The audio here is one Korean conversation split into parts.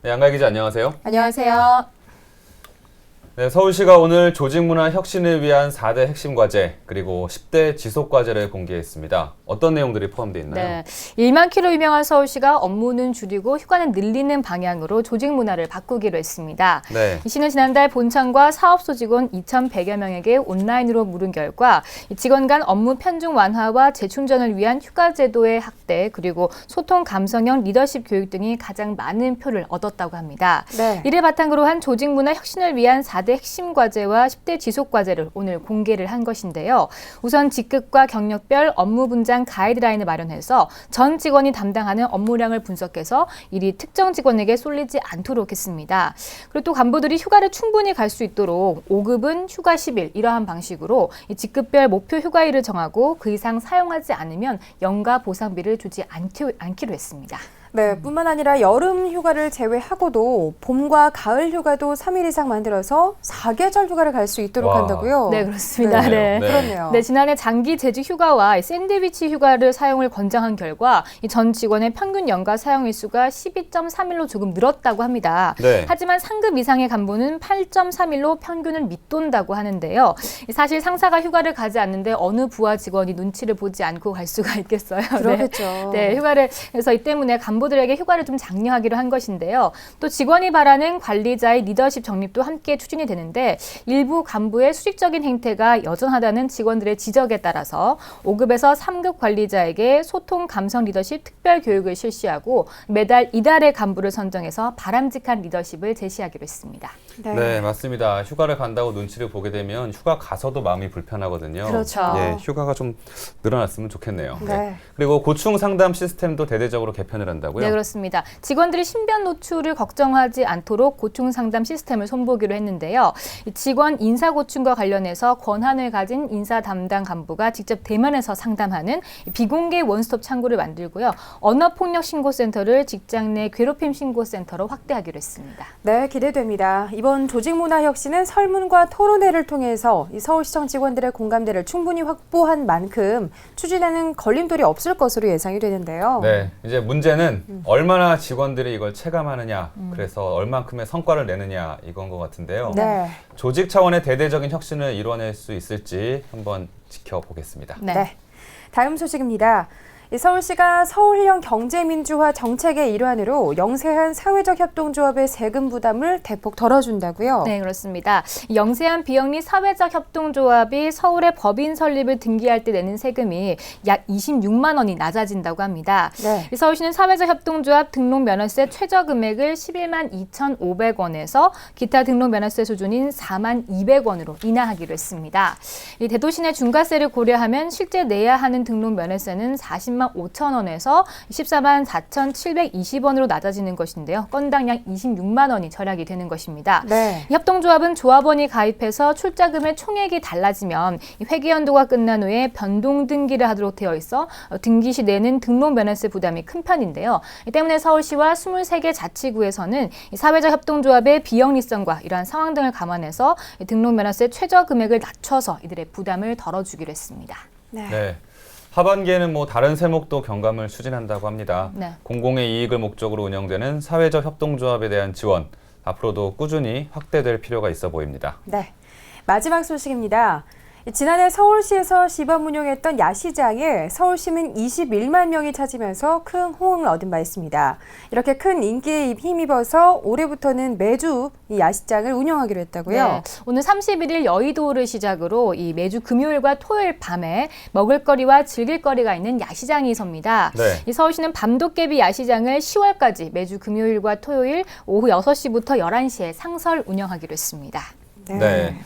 네, 양가희 기자 안녕하세요. 안녕하세요. 네, 서울시가 오늘 조직문화 혁신을 위한 4대 핵심 과제 그리고 10대 지속 과제를 공개했습니다. 어떤 내용들이 포함되어 있나요? 네, 일만 키로 유명한 서울시가 업무는 줄이고 휴가는 늘리는 방향으로 조직 문화를 바꾸기로 했습니다. 네. 이 시는 지난달 본청과 사업소 직원 2,100여 명에게 온라인으로 물은 결과 직원 간 업무 편중 완화와 재충전을 위한 휴가 제도의 확대 그리고 소통 감성형 리더십 교육 등이 가장 많은 표를 얻었다고 합니다. 네. 이를 바탕으로 한 조직 문화 혁신을 위한 4대 핵심 과제와 10대 지속 과제를 오늘 공개를 한 것인데요. 우선 직급과 경력별 업무 분장 가이드라인을 마련해서 전 직원이 담당하는 업무량을 분석해서 일이 특정 직원에게 쏠리지 않도록 했습니다. 그리고 또 간부들이 휴가를 충분히 갈 수 있도록 5급은 휴가 10일 이러한 방식으로 이 직급별 목표 휴가일을 정하고 그 이상 사용하지 않으면 연가 보상비를 주지 않기로 했습니다. 네, 뿐만 아니라 여름 휴가를 제외하고도 봄과 가을 휴가도 3일 이상 만들어서 4계절 휴가를 갈 수 있도록 와. 한다고요? 네, 그렇습니다. 네. 네. 그렇네요. 네, 지난해 장기 재직 휴가와 샌드위치 휴가를 사용을 권장한 결과 이 전 직원의 평균 연가 사용 일수가 12.3일로 조금 늘었다고 합니다. 네. 하지만 상급 이상의 간부는 8.3일로 평균을 밑돈다고 하는데요. 사실 상사가 휴가를 가지 않는데 어느 부하 직원이 눈치를 보지 않고 갈 수가 있겠어요. 그렇겠죠. 네, 휴가를 그래서 이 때문에 간부들에게 휴가를 좀 장려하기로 한 것인데요. 또 직원이 바라는 관리자의 리더십 정립도 함께 추진이 되는데 일부 간부의 수직적인 행태가 여전하다는 직원들의 지적에 따라서 5급에서 3급 관리자에게 소통 감성 리더십 특별 교육을 실시하고 매달 이달의 간부를 선정해서 바람직한 리더십을 제시하기로 했습니다. 네, 맞습니다. 휴가를 간다고 눈치를 보게 되면 휴가 가서도 마음이 불편하거든요. 그렇죠. 네, 휴가가 좀 늘어났으면 좋겠네요. 네. 그리고 고충 상담 시스템도 대대적으로 개편을 한다고요? 네, 그렇습니다. 직원들이 신변 노출을 걱정하지 않도록 고충 상담 시스템을 손보기로 했는데요. 직원 인사 고충과 관련해서 권한을 가진 인사 담당 간부가 직접 대면해서 상담하는 비공개 원스톱 창구를 만들고요. 언어폭력 신고센터를 직장 내 괴롭힘 신고센터로 확대하기로 했습니다. 네, 기대됩니다. 이번 조직문화 혁신은 설문과 토론회를 통해서 이 서울시청 직원들의 공감대를 충분히 확보한 만큼 추진에는 걸림돌이 없을 것으로 예상이 되는데요. 네, 이제 문제는 얼마나 직원들이 이걸 체감하느냐, 그래서 얼만큼의 성과를 내느냐 이건 것 같은데요. 네. 조직 차원의 대대적인 혁신을 이뤄낼 수 있을지 한번 지켜보겠습니다. 네. 다음 소식입니다. 이 서울시가 서울형 경제민주화 정책의 일환으로 영세한 사회적 협동조합의 세금 부담을 대폭 덜어준다고요? 네, 그렇습니다. 영세한 비영리 사회적 협동조합이 서울의 법인 설립을 등기할 때 내는 세금이 약 26만 원이 낮아진다고 합니다. 네. 서울시는 사회적 협동조합 등록 면허세 최저 금액을 11만 2,500원에서 기타 등록 면허세 수준인 4만 200원으로 인하하기로 했습니다. 이 대도시 내 중과세를 고려하면 실제 내야 하는 등록 면허세는 40만 5천 원에서 14만 4,720원으로 낮아지는 것인데요. 건당 약 26만 원이 절약이 되는 것입니다. 네. 이 협동조합은 조합원이 가입해서 출자금의 총액이 달라지면 회계 연도가 끝난 후에 변동 등기를 하도록 되어 있어 등기 시 내는 등록 면허세 부담이 큰 편인데요. 이 때문에 서울시와 23개 자치구에서는 사회적 협동조합의 비영리성과 이러한 상황 등을 감안해서 등록 면허세 최저 금액을 낮춰서 이들의 부담을 덜어주기로 했습니다. 네. 하반기에는 다른 세목도 경감을 추진한다고 합니다. 네. 공공의 이익을 목적으로 운영되는 사회적 협동조합에 대한 지원, 앞으로도 꾸준히 확대될 필요가 있어 보입니다. 네. 마지막 소식입니다. 지난해 서울시에서 시범 운영했던 야시장에 서울시민 21만 명이 찾으면서 큰 호응을 얻은 바 있습니다. 이렇게 큰 인기에 힘입어서 올해부터는 매주 이 야시장을 운영하기로 했다고요? 네, 오늘 31일 여의도를 시작으로 이 매주 금요일과 토요일 밤에 먹을거리와 즐길거리가 있는 야시장이 섭니다. 네. 이 서울시는 밤도깨비 야시장을 10월까지 매주 금요일과 토요일 오후 6시부터 11시에 상설 운영하기로 했습니다. 네.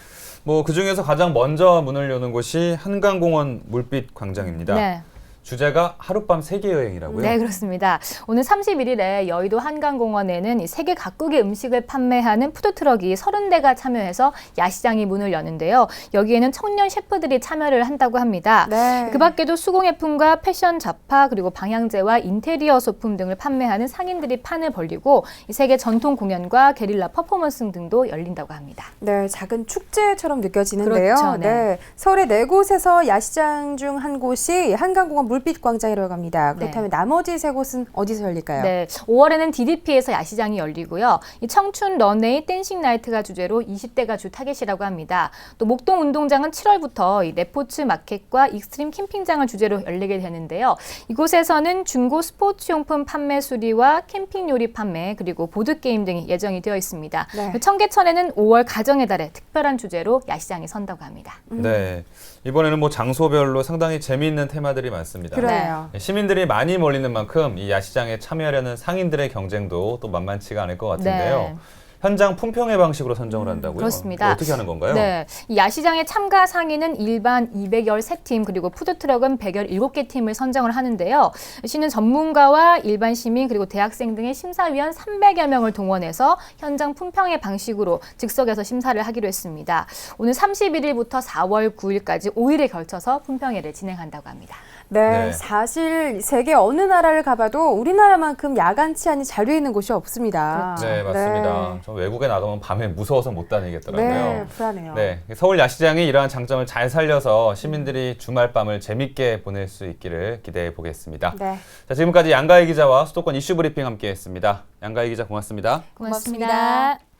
그중에서 가장 먼저 문을 여는 곳이 한강공원 물빛 광장입니다. 네. 주제가 하룻밤 세계 여행이라고요? 네, 그렇습니다. 오늘 31일에 여의도 한강공원에는 세계 각국의 음식을 판매하는 푸드트럭이 30대가 참여해서 야시장이 문을 여는데요. 여기에는 청년 셰프들이 참여를 한다고 합니다. 네. 그 밖에도 수공예품과 패션 잡화 그리고 방향제와 인테리어 소품 등을 판매하는 상인들이 판을 벌리고 이 세계 전통 공연과 게릴라 퍼포먼스 등도 열린다고 합니다. 네, 작은 축제처럼 느껴지는데요. 그렇죠, 네. 서울의 4곳에서 야시장 중 한 곳이 한강공원 물빛 광장이라고 합니다. 네. 그렇다면 나머지 세 곳은 어디서 열릴까요? 네, 5월에는 DDP에서 야시장이 열리고요. 이 청춘 런웨이 댄싱 나이트가 주제로 20대가 주 타겟이라고 합니다. 또 목동 운동장은 7월부터 이 레포츠 마켓과 익스트림 캠핑장을 주제로 열리게 되는데요. 이곳에서는 중고 스포츠용품 판매 수리와 캠핑 요리 판매 그리고 보드게임 등이 예정이 되어 있습니다. 네. 청계천에는 5월 가정의 달에 특별한 주제로 야시장이 선다고 합니다. 네. 이번에는 뭐 장소별로 상당히 재미있는 테마들이 많습니다. 그러네요. 시민들이 많이 몰리는 만큼 이 야시장에 참여하려는 상인들의 경쟁도 또 만만치가 않을 것 같은데요. 네. 현장 품평회 방식으로 선정을 한다고요? 그렇습니다. 어떻게 하는 건가요? 네, 이 야시장의 참가 상인은 일반 200열 3팀 그리고 푸드트럭은 100열 7개 팀을 선정을 하는데요. 시는 전문가와 일반 시민 그리고 대학생 등의 심사위원 300여 명을 동원해서 현장 품평회 방식으로 즉석에서 심사를 하기로 했습니다. 오늘 31일부터 4월 9일까지 5일에 걸쳐서 품평회를 진행한다고 합니다. 네, 네. 사실 세계 어느 나라를 가봐도 우리나라만큼 야간 치안이 잘 되어 있는 곳이 없습니다. 네, 맞습니다. 네. 저 외국에 나가면 밤에 무서워서 못 다니겠더라고요. 네, 불안해요. 네, 서울 야시장이 이러한 장점을 잘 살려서 시민들이 주말 밤을 재밌게 보낼 수 있기를 기대해 보겠습니다. 네. 자, 지금까지 양가희 기자와 수도권 이슈 브리핑 함께했습니다. 양가희 기자 고맙습니다. 고맙습니다.